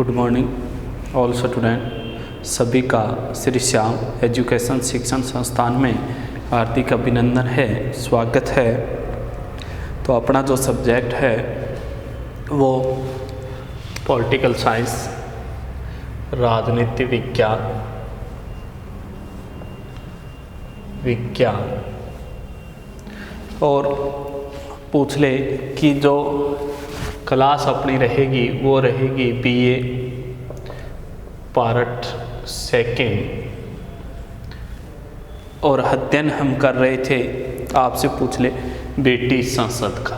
Good morning all student. सभी का Shri Shyam education शिक्षण संस्थान में हार्दिक अभिनंदन है, स्वागत है। तो अपना जो सब्जेक्ट है वो पॉलिटिकल साइंस, राजनीति विज्ञान और पूछ ले कि जो क्लास अपनी रहेगी वो रहेगी बीए पार्ट सेकेंड। और अध्ययन हम कर रहे थे, आपसे पूछ ले ब्रिटिश संसद का,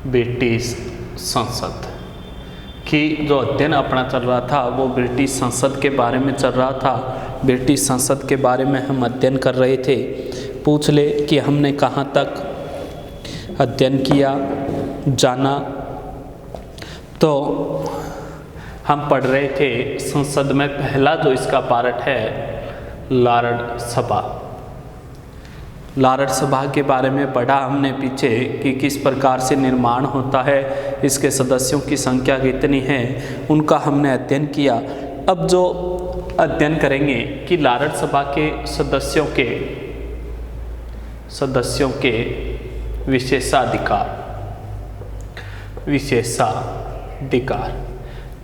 ब्रिटिश संसद की जो अध्ययन अपना चल रहा था वो ब्रिटिश संसद के बारे में चल रहा था। ब्रिटिश संसद के बारे में हम अध्ययन कर रहे थे। पूछ ले कि हमने कहाँ तक अध्ययन किया, जाना। तो हम पढ़ रहे थे संसद में पहला जो इसका पार्ट है लॉर्ड सभा। लॉर्ड सभा के बारे में पढ़ा हमने पीछे कि किस प्रकार से निर्माण होता है, इसके सदस्यों की संख्या कितनी है, उनका हमने अध्ययन किया। अब जो अध्ययन करेंगे कि लॉर्ड सभा के सदस्यों के विशेषाधिकार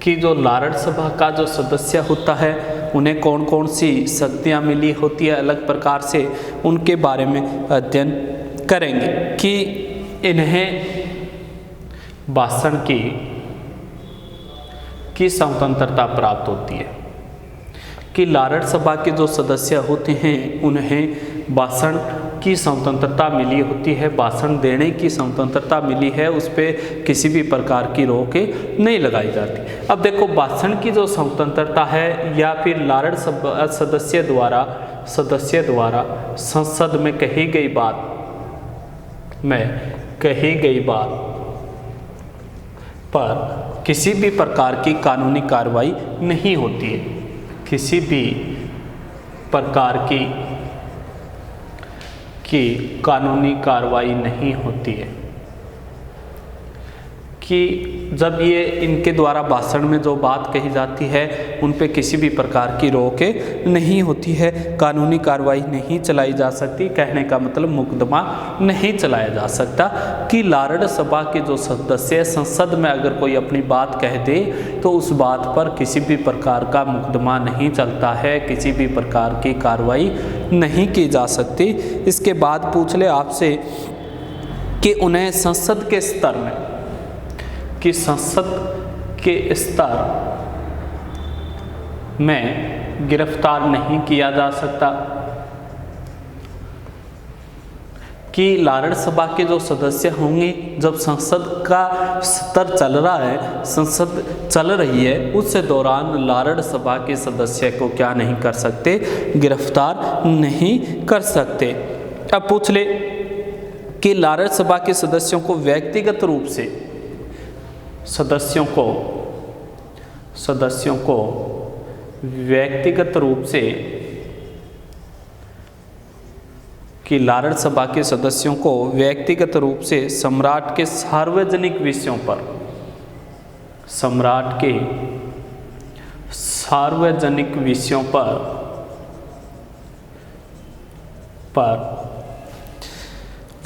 कि जो लॉर्ड सभा का जो सदस्य होता है उन्हें कौन कौन सी शक्तियाँ मिली होती है अलग प्रकार से, उनके बारे में अध्ययन करेंगे कि इन्हें भाषण की स्वतंत्रता प्राप्त होती है, कि लॉर्ड सभा के जो सदस्य होते हैं उन्हें भाषण की स्वतंत्रता मिली होती है, भाषण देने की स्वतंत्रता मिली है, उस पर किसी भी प्रकार की रोक नहीं लगाई जाती। अब देखो, भाषण की जो स्वतंत्रता है या फिर लॉर्ड सदस्य द्वारा संसद में कही गई बात पर किसी भी प्रकार की कानूनी कार्रवाई नहीं होती है, किसी भी प्रकार की कानूनी कार्रवाई नहीं होती है। कि जब ये इनके द्वारा भाषण में जो बात कही जाती है उन पे किसी भी प्रकार की रोक नहीं होती है, कानूनी कार्रवाई नहीं चलाई जा सकती। कहने का मतलब मुकदमा नहीं चलाया जा सकता। कि लॉर्ड सभा के जो सदस्य संसद में अगर कोई अपनी बात कह दे तो उस बात पर किसी भी प्रकार का मुकदमा नहीं चलता है, किसी भी प्रकार की कार्रवाई नहीं की जा सकती। इसके बाद पूछ ले आपसे कि उन्हें संसद के स्तर में गिरफ्तार नहीं किया जा सकता। कि लॉर्ड सभा के जो सदस्य होंगे, जब संसद का स्तर चल रहा है, संसद चल रही है, उस दौरान लॉर्ड सभा के सदस्य को क्या नहीं कर सकते, गिरफ्तार नहीं कर सकते। अब पूछ ले कि लॉर्ड सभा के सदस्यों को व्यक्तिगत रूप से व्यक्तिगत रूप से कि लॉर्ड सभा के सदस्यों को व्यक्तिगत रूप से सम्राट के सार्वजनिक विषयों पर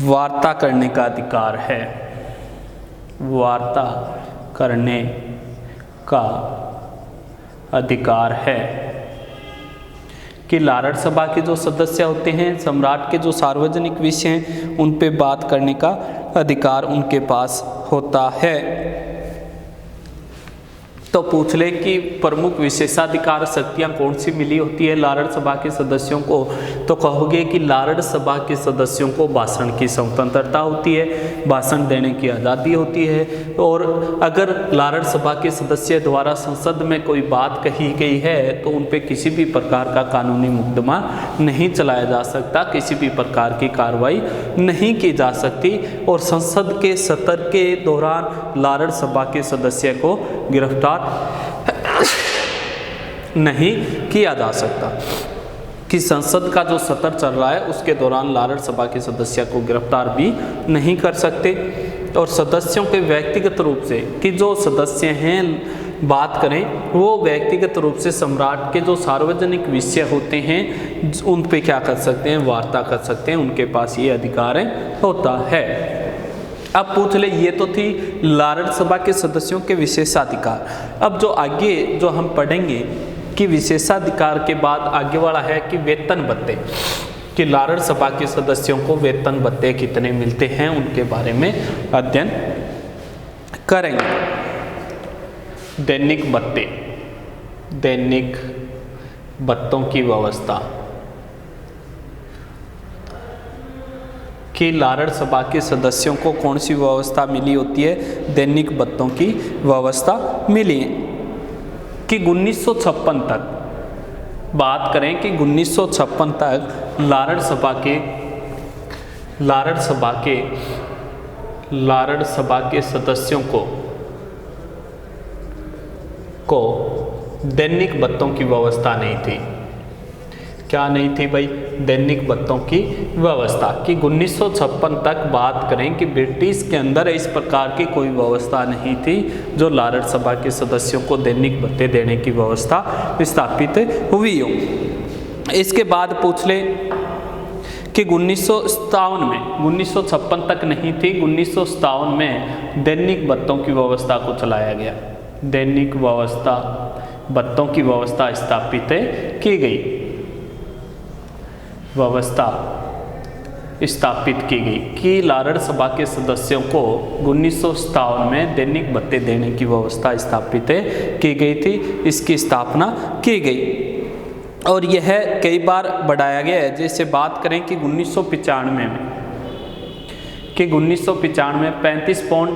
वार्ता करने का अधिकार है, वार्ता करने का अधिकार है। कि लॉर्ड सभा के जो सदस्य होते हैं, सम्राट के जो सार्वजनिक विषय हैं उन पे बात करने का अधिकार उनके पास होता है। तो पूछ ले कि प्रमुख विशेषाधिकार शक्तियाँ कौन सी मिली होती है लॉर्ड सभा के सदस्यों को, तो कहोगे कि लॉर्ड सभा के सदस्यों को भाषण की स्वतंत्रता होती है, भाषण देने की आज़ादी होती है। और अगर लॉर्ड सभा के सदस्य द्वारा संसद में कोई बात कही गई है तो उन पे किसी भी प्रकार का कानूनी मुकदमा नहीं चलाया जा सकता, किसी भी प्रकार की कार्रवाई नहीं की जा सकती। और संसद के सत्र के दौरान लॉर्ड सभा के सदस्य को गिरफ्तार नहीं किया जा सकता। कि संसद का जो सत्र चल रहा है उसके दौरान लॉर्ड सभा के सदस्य को गिरफ्तार भी नहीं कर सकते। और सदस्यों के व्यक्तिगत रूप से कि जो सदस्य हैं बात करें वो व्यक्तिगत रूप से सम्राट के जो सार्वजनिक विषय होते हैं उन पे क्या कर सकते हैं, वार्ता कर सकते हैं, उनके पास ये अधिकार होता है। अब पूछ ले, ये तो थी लार्ड सभा के सदस्यों के विशेषाधिकार। अब जो आगे जो हम पढ़ेंगे कि विशेषाधिकार के बाद आगे वाला है कि वेतन भत्ते, कि लार्ड सभा के सदस्यों को वेतन भत्ते कितने मिलते हैं उनके बारे में अध्ययन करेंगे। दैनिक भत्ते, दैनिक भत्तों की व्यवस्था, कि लार्ड सभा के सदस्यों को कौन सी व्यवस्था मिली होती है, दैनिक भत्तों की व्यवस्था मिली है। कि 1956 तक बात करें कि 1956 तक लार्ड सभा के सदस्यों को दैनिक भत्तों की व्यवस्था नहीं थी। क्या नहीं थी भाई, दैनिक भत्तों की व्यवस्था। कि 1956 तक बात करें कि ब्रिटिश के अंदर इस प्रकार की कोई व्यवस्था नहीं थी जो लार्ड सभा के सदस्यों को दैनिक भत्ते देने की व्यवस्था स्थापित हुई हो। इसके बाद पूछ ले कि 1957 में, 1956 तक नहीं थी, 1957 में दैनिक भत्तों की व्यवस्था को चलाया गया। दैनिक भत्तों की व्यवस्था स्थापित की गई, व्यवस्था स्थापित की गई कि लार्ड सभा के सदस्यों को 1957 में दैनिक भत्ते देने की व्यवस्था स्थापित की गई थी। इसकी स्थापना की गई और यह कई बार बढ़ाया गया है। जैसे बात करें कि 1995 में, कि 1995 में 35 पाउंड,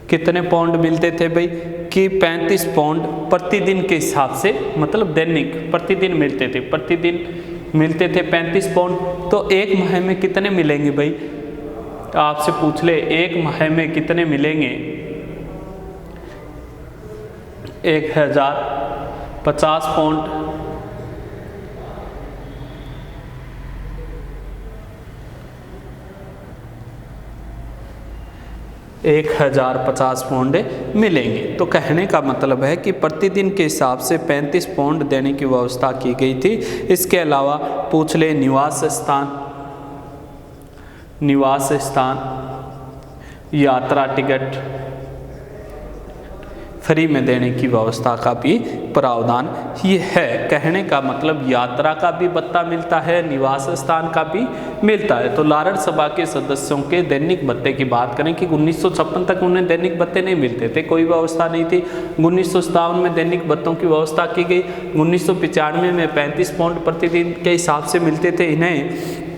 कितने पाउंड मिलते थे भाई, कि 35 पाउंड प्रतिदिन के हिसाब से, मतलब दैनिक प्रतिदिन मिलते थे, प्रतिदिन मिलते थे 35 पाउंड। तो एक माह में कितने मिलेंगे भाई, आपसे पूछ ले, एक माह में कितने मिलेंगे, 1050 पाउंड। एक 1050 पाउंड मिलेंगे। तो कहने का मतलब है कि प्रतिदिन के हिसाब से 35 पाउंड देने की व्यवस्था की गई थी। इसके अलावा पूछ ले निवास स्थान, यात्रा टिकट फ्री में देने की व्यवस्था का भी प्रावधान ये है। कहने का मतलब यात्रा का भी भत्ता मिलता है, निवास स्थान का भी मिलता है। तो लार्ड सभा के सदस्यों के दैनिक भत्ते की बात करें कि 1956 तक उन्हें दैनिक भत्ते नहीं मिलते थे, कोई व्यवस्था नहीं थी। 1957 में दैनिक भत्तों की व्यवस्था की गई। 1995 में 35 पाउंड प्रतिदिन के हिसाब से मिलते थे इन्हें।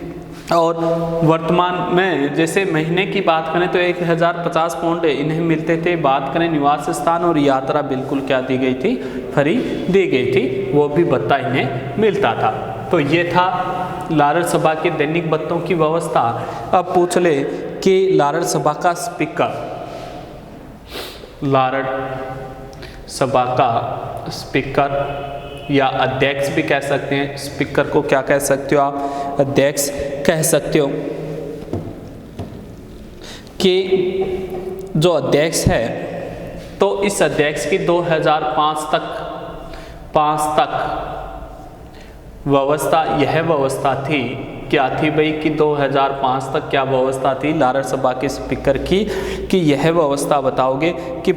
और वर्तमान में जैसे महीने की बात करें तो 1050 पाउंड इन्हें मिलते थे। बात करें निवास स्थान और यात्रा बिल्कुल क्या दी गई थी, फ्री दी गई थी, वो भी भत्ता इन्हें मिलता था। तो ये था लार्ड सभा के दैनिक भत्तों की व्यवस्था। अब पूछ ले कि लार्ड सभा का स्पीकर, लार्ड सभा का स्पीकर या अध्यक्ष भी कह सकते हैं। स्पीकर को क्या कह सकते हो आप, अध्यक्ष कह सकते हो। कि जो अध्यक्ष है तो इस अध्यक्ष की 2005 तक व्यवस्था, यह व्यवस्था थी, क्या थी भाई कि 2005 तक क्या व्यवस्था थी लार्ड सभा के स्पीकर की, कि यह व्यवस्था बताओगे कि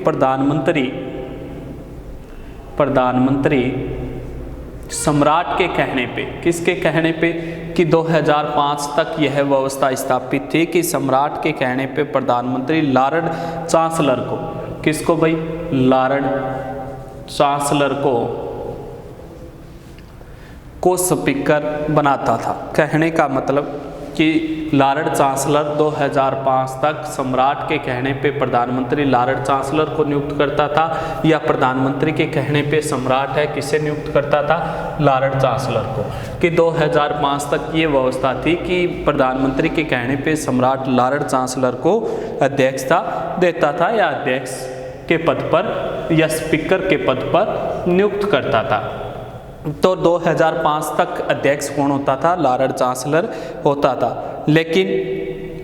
प्रधानमंत्री सम्राट के कहने पे, किसके कहने पे, कि 2005 तक यह व्यवस्था स्थापित थी कि सम्राट के कहने पे प्रधानमंत्री लार्ड चांसलर को, किसको भाई, लार्ड चांसलर को स्पीकर बनाता था। कहने का मतलब कि लार्ड चांसलर 2005 तक सम्राट के कहने पे प्रधानमंत्री लार्ड चांसलर को नियुक्त करता था, या प्रधानमंत्री के कहने पे सम्राट है किसे नियुक्त करता था, लार्ड चांसलर को। कि 2005 तक ये व्यवस्था थी कि प्रधानमंत्री के कहने पे सम्राट लार्ड चांसलर को अध्यक्षता देता था या अध्यक्ष के पद पर या स्पीकर के पद पर नियुक्त करता था। तो 2005 तक अध्यक्ष कौन होता था, लार्ड चांसलर होता था। लेकिन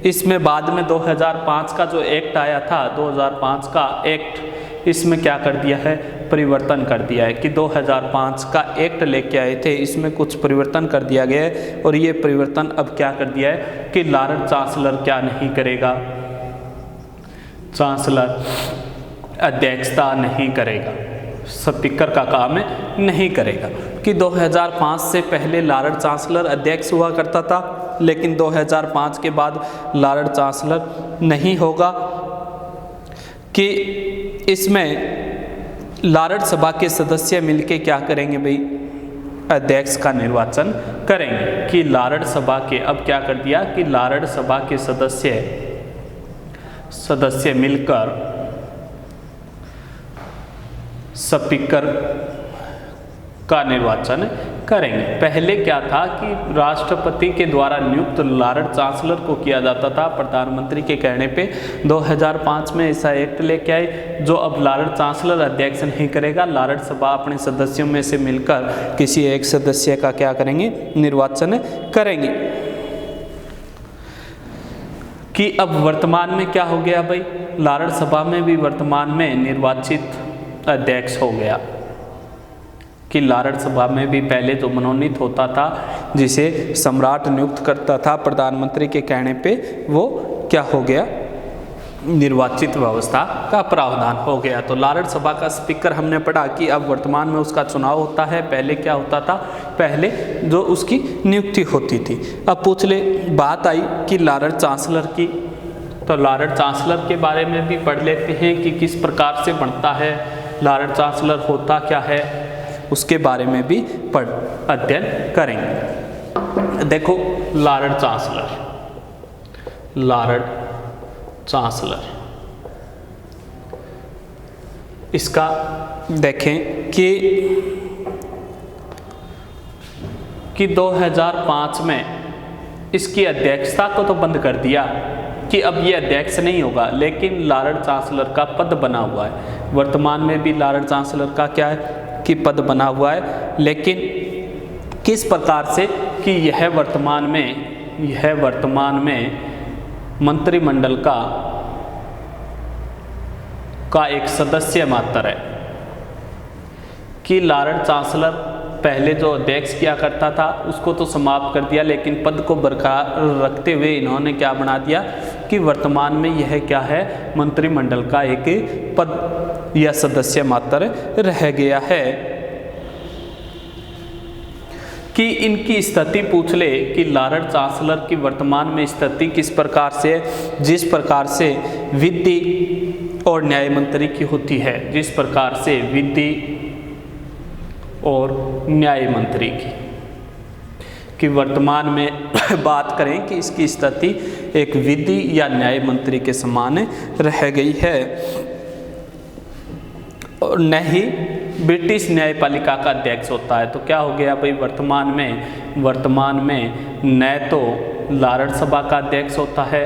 इसमें बाद में 2005 का जो एक्ट आया था, 2005 का एक्ट इसमें क्या कर दिया है, परिवर्तन कर दिया है कि 2005 का एक्ट लेके आए थे, इसमें कुछ परिवर्तन कर दिया गया है और ये परिवर्तन अब क्या कर दिया है कि लॉर्ड चांसलर क्या नहीं करेगा, चांसलर अध्यक्षता नहीं करेगा, स्पीकर का काम है नहीं करेगा। कि 2005 से पहले लॉर्ड चांसलर अध्यक्ष हुआ करता था, लेकिन 2005 के बाद लॉर्ड चांसलर नहीं होगा। कि इसमें लॉर्ड सभा के सदस्य मिलके क्या करेंगे भाई, अध्यक्ष का निर्वाचन करेंगे। कि लॉर्ड सभा के अब क्या कर दिया कि लॉर्ड सभा के सदस्य मिलकर स्पीकर का निर्वाचन करेंगे। पहले क्या था कि राष्ट्रपति के द्वारा नियुक्त लॉर्ड चांसलर को किया जाता था प्रधानमंत्री के कहने पे। 2005 में ऐसा एक्ट लेके आए जो अब लॉर्ड चांसलर अध्यक्ष नहीं करेगा, लॉर्ड सभा अपने सदस्यों में से मिलकर किसी एक सदस्य का क्या करेंगे, निर्वाचन करेंगे। कि अब वर्तमान में क्या हो गया भाई, लॉर्ड सभा में भी वर्तमान में निर्वाचित अध्यक्ष हो गया। कि लॉर्ड सभा में भी पहले जो मनोनीत होता था, जिसे सम्राट नियुक्त करता था प्रधानमंत्री के कहने पे, वो क्या हो गया, निर्वाचित व्यवस्था का प्रावधान हो गया। तो लॉर्ड सभा का स्पीकर हमने पढ़ा कि अब वर्तमान में उसका चुनाव होता है, पहले क्या होता था, पहले जो उसकी नियुक्ति होती थी। अब पूछ ले, बात आई कि लॉर्ड चांसलर की, तो लॉर्ड चांसलर के बारे में भी पढ़ लेते हैं कि किस प्रकार से बनता है, लॉर्ड चांसलर होता क्या है, उसके बारे में भी अध्ययन करेंगे। देखो लॉर्ड चांसलर इसका देखें कि 2005 में इसकी अध्यक्षता को तो बंद कर दिया कि अब ये अध्यक्ष नहीं होगा, लेकिन लॉर्ड चांसलर का पद बना हुआ है। वर्तमान में भी लॉर्ड चांसलर का क्या है कि पद बना हुआ है, लेकिन किस प्रकार से कि यह वर्तमान में मंत्रिमंडल का एक सदस्य मात्र है। कि लॉर्ड चांसलर पहले जो अध्यक्ष किया करता था उसको तो समाप्त कर दिया, लेकिन पद को बरकरार रखते हुए इन्होंने क्या बना दिया कि वर्तमान में यह क्या है, मंत्रिमंडल का एक पद या सदस्य मात्र रह गया है। कि इनकी स्थिति पूछ ले कि लॉर्ड चांसलर की वर्तमान में स्थिति किस प्रकार से, जिस प्रकार से विधि और न्याय मंत्री की होती है, जिस प्रकार से विधि और न्याय मंत्री की वर्तमान में बात करें कि इसकी स्थिति एक विधि या न्याय मंत्री के समान रह गई है, और न ही ब्रिटिश न्यायपालिका का अध्यक्ष होता है। तो क्या हो गया भाई, वर्तमान में न तो लॉर्ड सभा का अध्यक्ष होता है,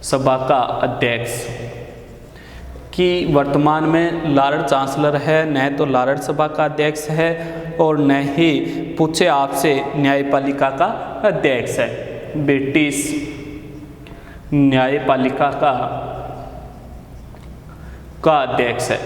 सभा का अध्यक्ष, कि वर्तमान में लॉर्ड चांसलर है, न तो लॉर्ड सभा का अध्यक्ष है और न ही पूछे आपसे न्यायपालिका का अध्यक्ष है, ब्रिटिश न्यायपालिका का अध्यक्ष है।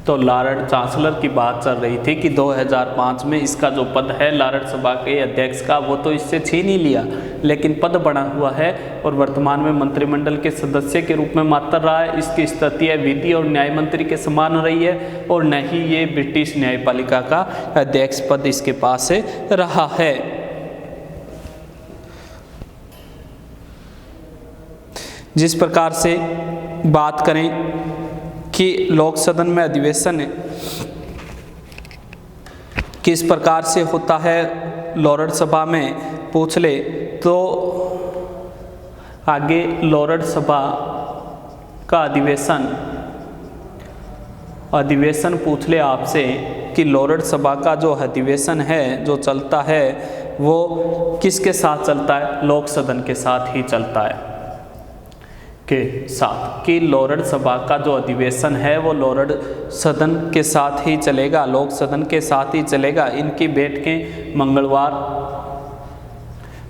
तो लॉर्ड चांसलर की बात चल रही थी कि 2005 में इसका जो पद है लॉर्ड सभा के अध्यक्ष का, वो तो इससे छीन ही लिया, लेकिन पद बना हुआ है और वर्तमान में मंत्रिमंडल के सदस्य के रूप में मात्र रहा है। इसकी स्थिति है विधि और न्याय मंत्री के समान रही है, और न ही ये ब्रिटिश न्यायपालिका का अध्यक्ष पद इसके पास रहा है। जिस प्रकार से बात करें कि लोक सदन में अधिवेशन किस प्रकार से होता है लॉर्ड सभा में पूछ ले, तो आगे लॉर्ड सभा का अधिवेशन पूछ ले आपसे कि लॉर्ड सभा का जो अधिवेशन है, जो चलता है, वो किसके साथ चलता है, लोक सदन के साथ ही चलता है के साथ। कि लॉर्ड सभा का जो अधिवेशन है वो लॉर्ड सदन के साथ ही चलेगा, लोक सदन के साथ ही चलेगा। इनकी बैठकें मंगलवार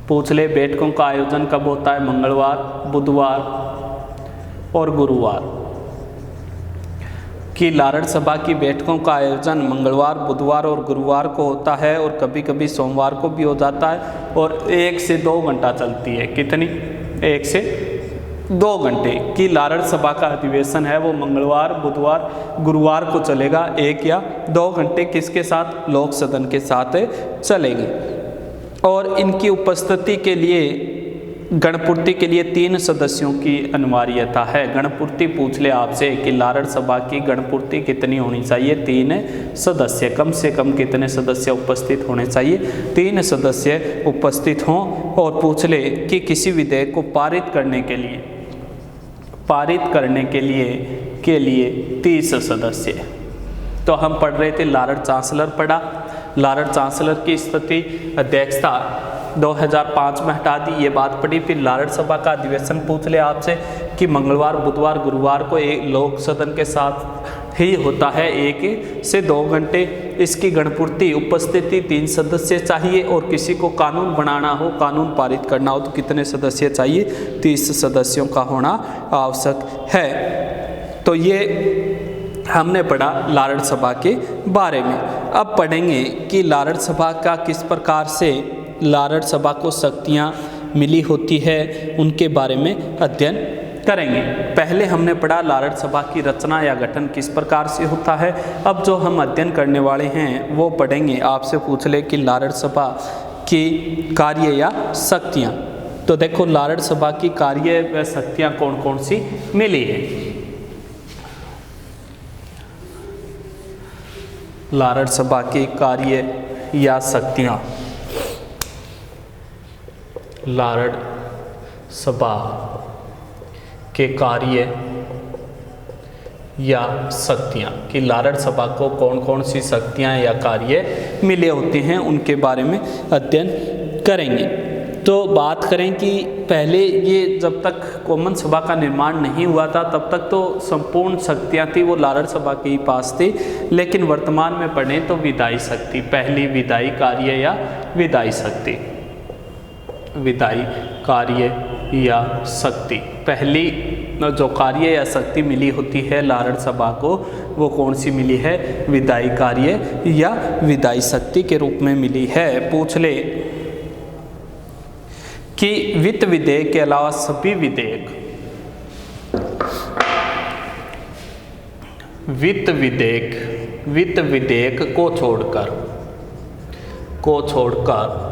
पूछ ले, बैठकों का आयोजन कब होता है, मंगलवार, बुधवार और गुरुवार। कि लारड़ सभा की बैठकों का आयोजन मंगलवार, बुधवार और गुरुवार को होता है और कभी कभी सोमवार को भी हो जाता है और 1 से 2 घंटा चलती है। कितनी? 1 से 2 घंटे की लारड़ सभा का अधिवेशन है वो मंगलवार, बुधवार, गुरुवार को चलेगा। 1 या 2 घंटे किसके साथ? लोक सदन के साथ चलेगी। और इनकी उपस्थिति के लिए, गणपूर्ति के लिए 3 सदस्यों की अनिवार्यता है। गणपूर्ति पूछ ले आपसे कि लारड़ सभा की गणपूर्ति कितनी होनी चाहिए? 3 सदस्य। कम से कम कितने सदस्य उपस्थित होने चाहिए? 3 सदस्य उपस्थित हों। और पूछ ले कि किसी विधेयक को पारित करने के लिए 30 सदस्य। तो हम पढ़ रहे थे लारड़ चांसलर पढ़ा। लारड़ चांसलर की स्थिति, अध्यक्षता 2005 में हटा दी, ये बात पड़ी। फिर लारड़ सभा का अधिवेशन पूछ ले आपसे कि मंगलवार, बुधवार, गुरुवार को एक लोक सदन के साथ ही होता है 1 से 2 घंटे। इसकी गणपूर्ति उपस्थिति 3 सदस्य चाहिए और किसी को कानून बनाना हो, कानून पारित करना हो तो कितने सदस्य चाहिए? 30 सदस्यों का होना आवश्यक है। तो ये हमने पढ़ा लारड़ सभा के बारे में। अब पढ़ेंगे कि लारड़ सभा का किस प्रकार से लारड़ सभा को शक्तियाँ मिली होती है, उनके बारे में अध्ययन करेंगे। पहले हमने पढ़ा लारड़ सभा की रचना या गठन किस प्रकार से होता है। अब जो हम अध्ययन करने वाले हैं वो पढ़ेंगे। आपसे पूछ ले कि लारड़ सभा की कार्य या शक्तियाँ। तो देखो लारड़ सभा की कार्य व शक्तियाँ कौन कौन सी मिली है। लारड़ सभा की कार्य या शक्तियाँ। लारड़ सभा के कार्य या शक्तियाँ कि लारड़ सभा को कौन कौन सी शक्तियाँ या कार्य मिले होते हैं उनके बारे में अध्ययन करेंगे। तो बात करें कि पहले ये जब तक कॉमन सभा का निर्माण नहीं हुआ था तब तक तो संपूर्ण शक्तियाँ थी वो लारड़ सभा के ही पास थी। लेकिन वर्तमान में पढ़ें तो विधायी शक्ति, पहली विधायी कार्य या विधायी शक्ति, विधायी कार्य या शक्ति, पहली जो कार्य या शक्ति मिली होती है लारड़ सभा को वो कौन सी मिली है? विधायी कार्य या विधायी शक्ति के रूप में मिली है। पूछ ले कि वित्त विधेयक के अलावा सभी विधेयक, वित्त विधेयक को छोड़कर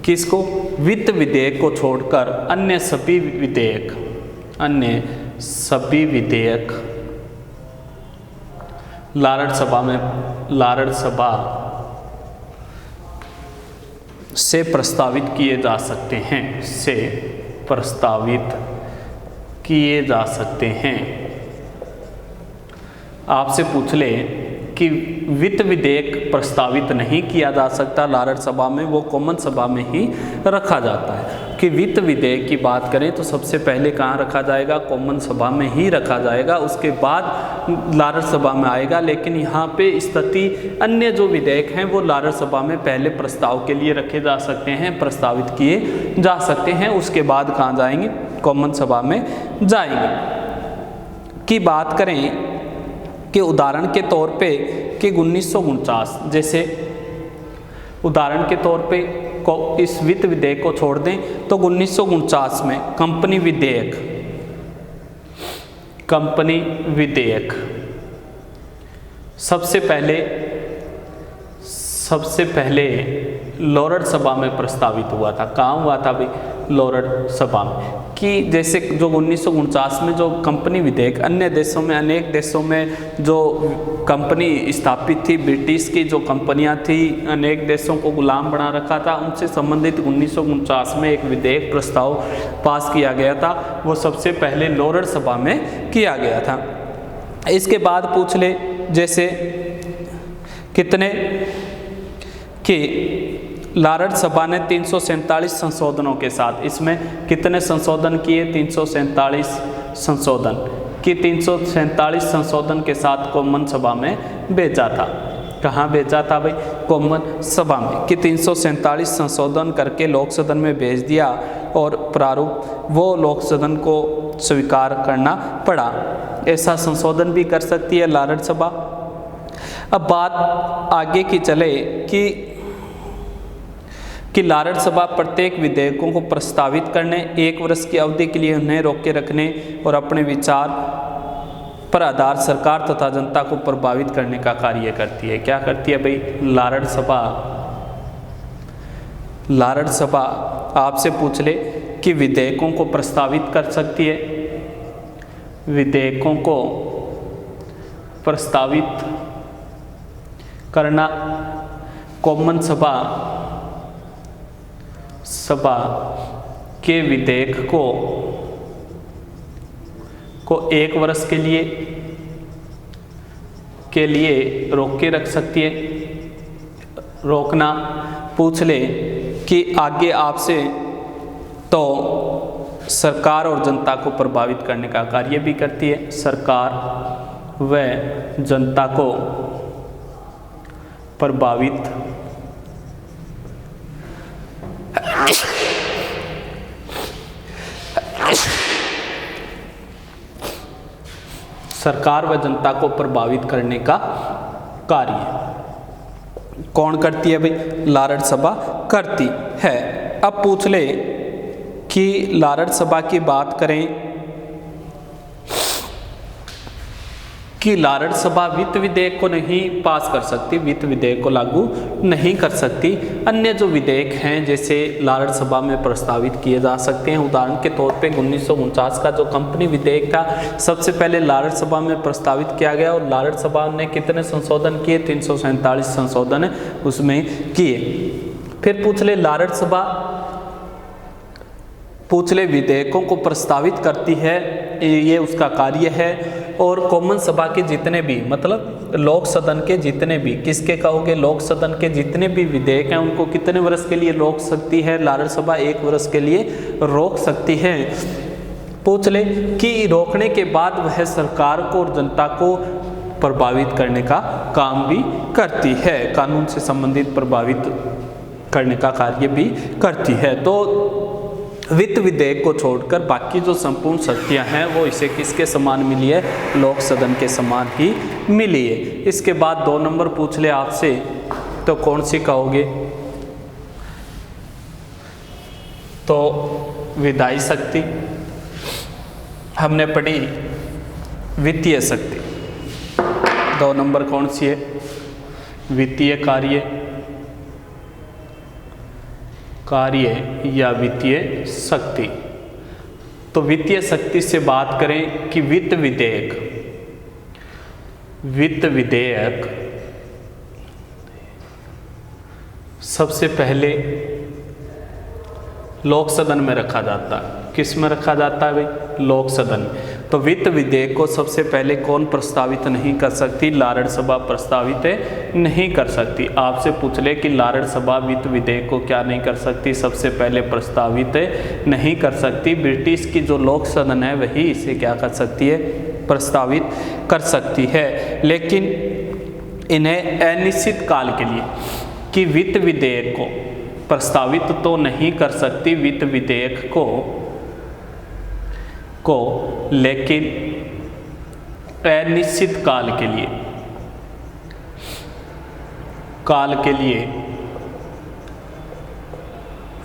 किसको? वित्त विधेयक को छोड़कर अन्य सभी विधेयक लारड़ सभा से प्रस्तावित किए जा सकते हैं। आपसे पूछ ले कि वित्त विधेयक प्रस्तावित नहीं किया जा सकता लारड़ सभा में, वो कॉमन सभा में ही रखा जाता है। कि वित्त विधेयक की बात करें तो सबसे पहले कहाँ रखा जाएगा? कॉमन सभा में ही रखा जाएगा, उसके बाद लारड़ सभा में आएगा। लेकिन यहाँ पे स्थिति अन्य जो विधेयक हैं वो लारड़ सभा में पहले प्रस्ताव के लिए रखे जा सकते हैं, प्रस्तावित किए जा सकते हैं, उसके बाद कहाँ जाएंगे? कॉमन सभा में जाएंगे। की बात करें कि उदाहरण के तौर पे कि 1949, जैसे उदाहरण के तौर पे इस वित्त विधेयक को छोड़ दें तो 1949 में कंपनी विधेयक सबसे पहले लारड़ सभा में प्रस्तावित हुआ था। कहाँ हुआ था भाई? लारड़ सभा में। कि जैसे जो 1949 में जो कंपनी विधेयक अनेक देशों में जो कंपनी स्थापित थी, ब्रिटिश की जो कंपनियां थी, अनेक देशों को गुलाम बना रखा था, उनसे संबंधित 1949 में एक विधेयक प्रस्ताव पास किया गया था। वो सबसे पहले लारड़ सभा में किया गया था। इसके बाद पूछ ले जैसे कितने कि लारड़ सभा ने 347 संशोधनों के साथ, इसमें कितने संशोधन किए? 347 संशोधन कि 347 संशोधन के साथ कॉमन सभा में भेजा था। कहाँ भेजा था भाई? कॉमन सभा में। कि 347 संशोधन करके लोक सदन में भेज दिया और प्रारूप वो लोक सदन को स्वीकार करना पड़ा। ऐसा संशोधन भी कर सकती है लार्ड सभा। अब बात आगे की चले कि लार्ड सभा प्रत्येक विधेयकों को प्रस्तावित करने, 1 वर्ष की अवधि के लिए उन्हें रोके रखने और अपने विचार पर आधार सरकार तथा जनता को प्रभावित करने का कार्य करती है। क्या करती है भाई लार्ड सभा आपसे पूछ ले कि विधेयकों को प्रस्तावित कर सकती है। विधेयकों को प्रस्तावित करना कॉमन सभा के विधेयक को 1 वर्ष के लिए रोक के रख सकती है। रोकना पूछ ले कि आगे आपसे तो सरकार और जनता को प्रभावित करने का कार्य भी करती है। सरकार व जनता को प्रभावित करने का कार्य कौन करती है भाई? लार्ड सभा करती है। अब पूछ ले कि लार्ड सभा की बात करें कि लार्ड सभा वित्त विधेयक को नहीं पास कर सकती, वित्त विधेयक को लागू नहीं कर सकती। अन्य जो विधेयक हैं जैसे लार्ड सभा में प्रस्तावित किए जा सकते हैं। उदाहरण के तौर पे 1949 का जो कंपनी विधेयक था सबसे पहले लार्ड सभा में प्रस्तावित किया गया और लार्ड सभा ने कितने संशोधन किए? 347 संशोधन उसमें किए। फिर पूछ ले लार्ड सभा विधेयकों को प्रस्तावित करती है, ये उसका कार्य है। और कॉमन सभा के जितने भी मतलब लोक सदन के जितने भी, किसके कहोगे? लोक सदन के जितने भी विधेयक हैं उनको कितने वर्ष के लिए रोक सकती है? लार्ड सभा 1 वर्ष के लिए रोक सकती है। पूछ ले कि रोकने के बाद वह सरकार को और जनता को प्रभावित करने का काम भी करती है, कानून से संबंधित प्रभावित करने का कार्य भी करती है। तो वित्त विधेयक को छोड़कर बाकी जो संपूर्ण शक्तियां हैं वो इसे किसके समान मिली है? लोक सदन के समान ही मिली है। इसके बाद 2 नंबर पूछ ले आपसे तो कौन सी कहोगे? तो विधायी शक्ति हमने पढ़ी, वित्तीय शक्ति। 2 नंबर कौन सी है? वित्तीय कार्य या वित्तीय शक्ति। तो वित्तीय शक्ति से बात करें कि वित्त विधेयक सबसे पहले लोक सदन में रखा जाता है। किस में रखा जाता है भाई? लोक सदन में। तो वित्त विधेयक को सबसे पहले कौन प्रस्तावित नहीं कर सकती? लार्ड सभा प्रस्तावित नहीं कर सकती। आपसे पूछ ले कि लार्ड सभा वित्त विधेयक को क्या नहीं कर सकती? सबसे पहले प्रस्तावित नहीं कर सकती। ब्रिटिश की जो लोक सदन है वही इसे क्या कर सकती है? प्रस्तावित कर सकती है। लेकिन इन्हें अनिश्चित काल के लिए कि वित्त विधेयक को प्रस्तावित तो नहीं कर सकती वित्त विधेयक को लेकिन अनिश्चित काल के लिए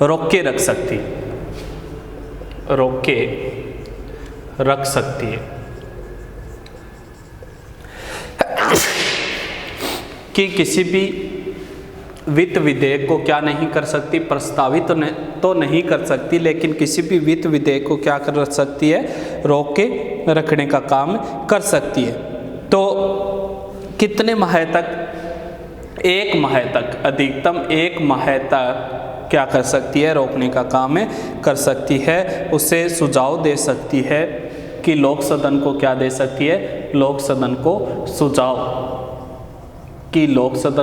रोक के रख सकती है कि किसी भी वित्त विधेयक को क्या नहीं कर सकती? प्रस्तावित तो नहीं कर सकती, लेकिन किसी भी वित्त विधेयक को क्या कर सकती है? रोक के रखने का काम कर सकती है। तो कितने माह तक? 1 माह तक, अधिकतम 1 माह तक क्या कर सकती है? रोकने का काम कर सकती है। उसे सुझाव दे सकती है कि लोक सदन को क्या दे सकती है? लोक सदन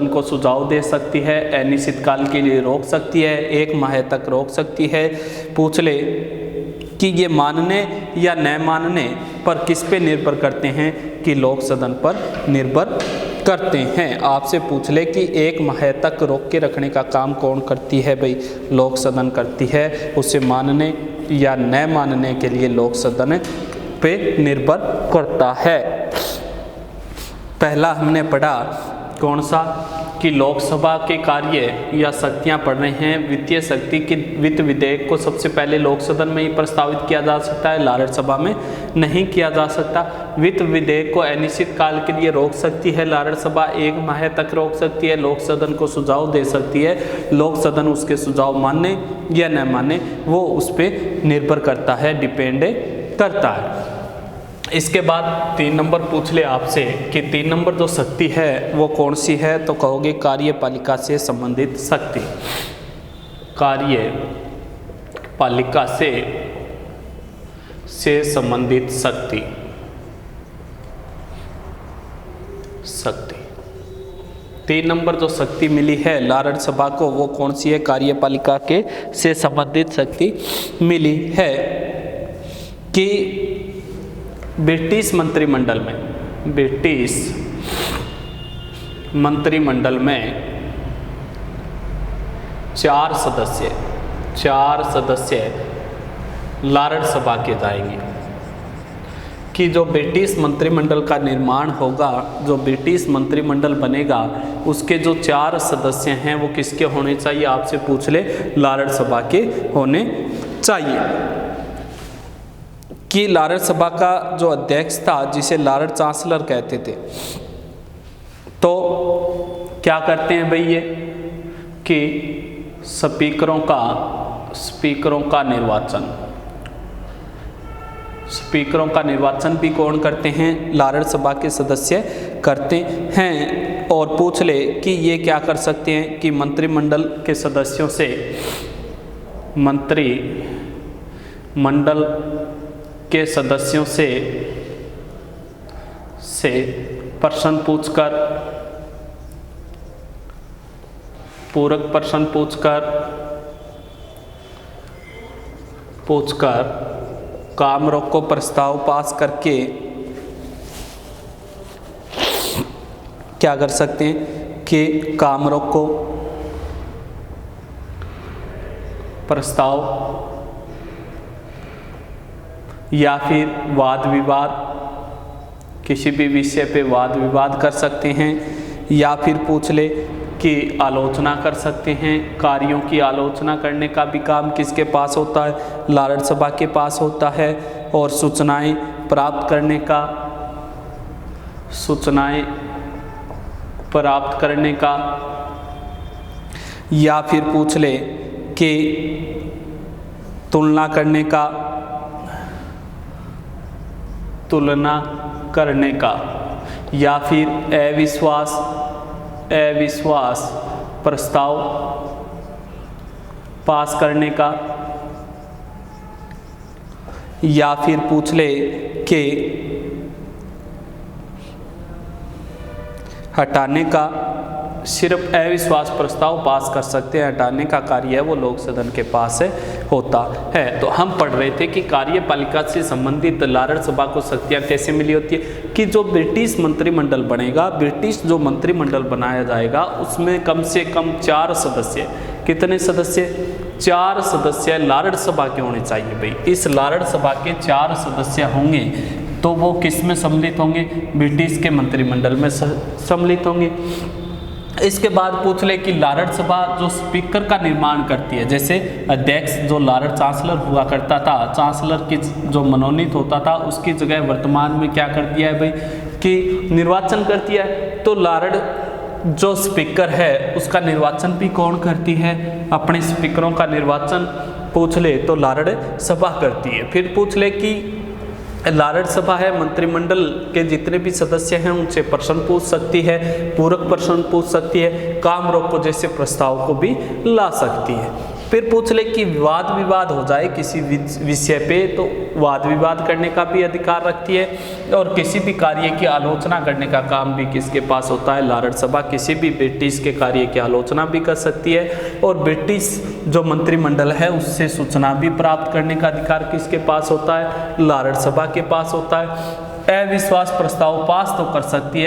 को सुझाव दे सकती है। अनिश्चित काल के लिए रोक सकती है, 1 माह तक रोक सकती है। पूछ ले कि ये मानने या न मानने पर किस पे निर्भर करते हैं? कि लोक सदन पर निर्भर करते हैं। आपसे पूछ ले कि 1 माह तक रोक के रखने का काम कौन करती है भाई? लोक सदन करती है। उसे मानने या न मानने के लिए लोक सदन पे निर्भर करता है। पहला हमने पढ़ा कौन सा कि लोकसभा के कार्य या शक्तियां पढ़ रहे हैं। वित्तीय शक्ति की वित्त विधेयक को सबसे पहले लोक सदन में ही प्रस्तावित किया जा सकता है, लार्ड सभा में नहीं किया जा सकता। वित्त विधेयक को अनिश्चित काल के लिए रोक सकती है लार्ड सभा, 1 माह तक रोक सकती है। लोक सदन को सुझाव दे सकती है, लोक सदन उसके सुझाव माने या न माने वो उस पर निर्भर करता है, डिपेंड करता है। इसके बाद 3 नंबर पूछ ले आपसे कि 3 नंबर जो शक्ति है वो कौन सी है, तो कहोगे कार्यपालिका से संबंधित शक्ति। कार्यपालिका से संबंधित शक्ति। 3 नंबर जो शक्ति मिली है लार्ड सभा को वो कौन सी है, कार्यपालिका के से संबंधित शक्ति मिली है कि ब्रिटिश मंत्रिमंडल में 4 सदस्य लार्ड सभा के जाएंगे। कि जो ब्रिटिश मंत्रिमंडल का निर्माण होगा, जो ब्रिटिश मंत्रिमंडल बनेगा, उसके जो 4 सदस्य हैं वो किसके होने चाहिए, आपसे पूछ ले, लार्ड सभा के होने चाहिए। कि लार्ड सभा का जो अध्यक्ष था जिसे लार्ड चांसलर कहते थे, तो क्या करते हैं भाई ये कि स्पीकरों का निर्वाचन भी कौन करते हैं, लार्ड सभा के सदस्य करते हैं। और पूछ ले कि ये क्या कर सकते हैं कि मंत्रिमंडल के सदस्यों से प्रश्न पूछकर, पूरक प्रश्न पूछकर काम रोको प्रस्ताव पास करके क्या कर सकते हैं कि काम रोको प्रस्ताव या फिर वाद विवाद, किसी भी विषय पे वाद विवाद कर सकते हैं, या फिर पूछ ले कि आलोचना कर सकते हैं। कार्यों की आलोचना करने का भी काम किसके पास होता है, लार्ड सभा के पास होता है। और सूचनाएं प्राप्त करने का या फिर पूछ ले कि तुलना करने का या फिर अविश्वास प्रस्ताव पास करने का, या फिर पूछ ले कि हटाने का, सिर्फ अविश्वास प्रस्ताव पास कर सकते हैं, हटाने का कार्य है वो लोक सदन के पास होता है। तो हम पढ़ रहे थे कि कार्यपालिका से संबंधित लार्ड सभा को शक्तियाँ कैसे मिली होती है कि जो ब्रिटिश मंत्रिमंडल बनेगा, ब्रिटिश जो मंत्रिमंडल बनाया जाएगा उसमें कम से कम 4 सदस्य, कितने सदस्य, 4 सदस्य लार्ड सभा के होने चाहिए भाई। इस लार्ड सभा के 4 सदस्य होंगे तो वो किस में सम्मिलित होंगे, ब्रिटिश के मंत्रिमंडल में सम्मिलित होंगे। इसके बाद पूछ ले कि लार्ड सभा जो स्पीकर का निर्माण करती है, जैसे अध्यक्ष जो लार्ड चांसलर हुआ करता था, चांसलर की जो मनोनीत होता था उसकी जगह वर्तमान में क्या कर दिया है भाई कि निर्वाचन करती है। तो लार्ड जो स्पीकर है उसका निर्वाचन भी कौन करती है, अपने स्पीकरों का निर्वाचन पूछ ले तो लार्ड सभा करती है। फिर पूछ ले कि लार्ड सभा है मंत्रिमंडल के जितने भी सदस्य हैं उनसे प्रश्न पूछ सकती है, पूरक प्रश्न पूछ सकती है, काम रोको जैसे प्रस्ताव को भी ला सकती है। फिर पूछ ले कि वाद विवाद हो जाए किसी विषय पे तो वाद विवाद करने का भी अधिकार रखती है, और किसी भी कार्य की आलोचना करने का काम भी किसके पास होता है, लार्ड सभा किसी भी ब्रिटिश के कार्य की आलोचना भी कर सकती है, और ब्रिटिश जो मंत्रिमंडल है उससे सूचना भी प्राप्त करने का अधिकार किसके पास होता है, लार्ड सभा के पास होता है। अविश्वास प्रस्ताव पास तो कर सकती है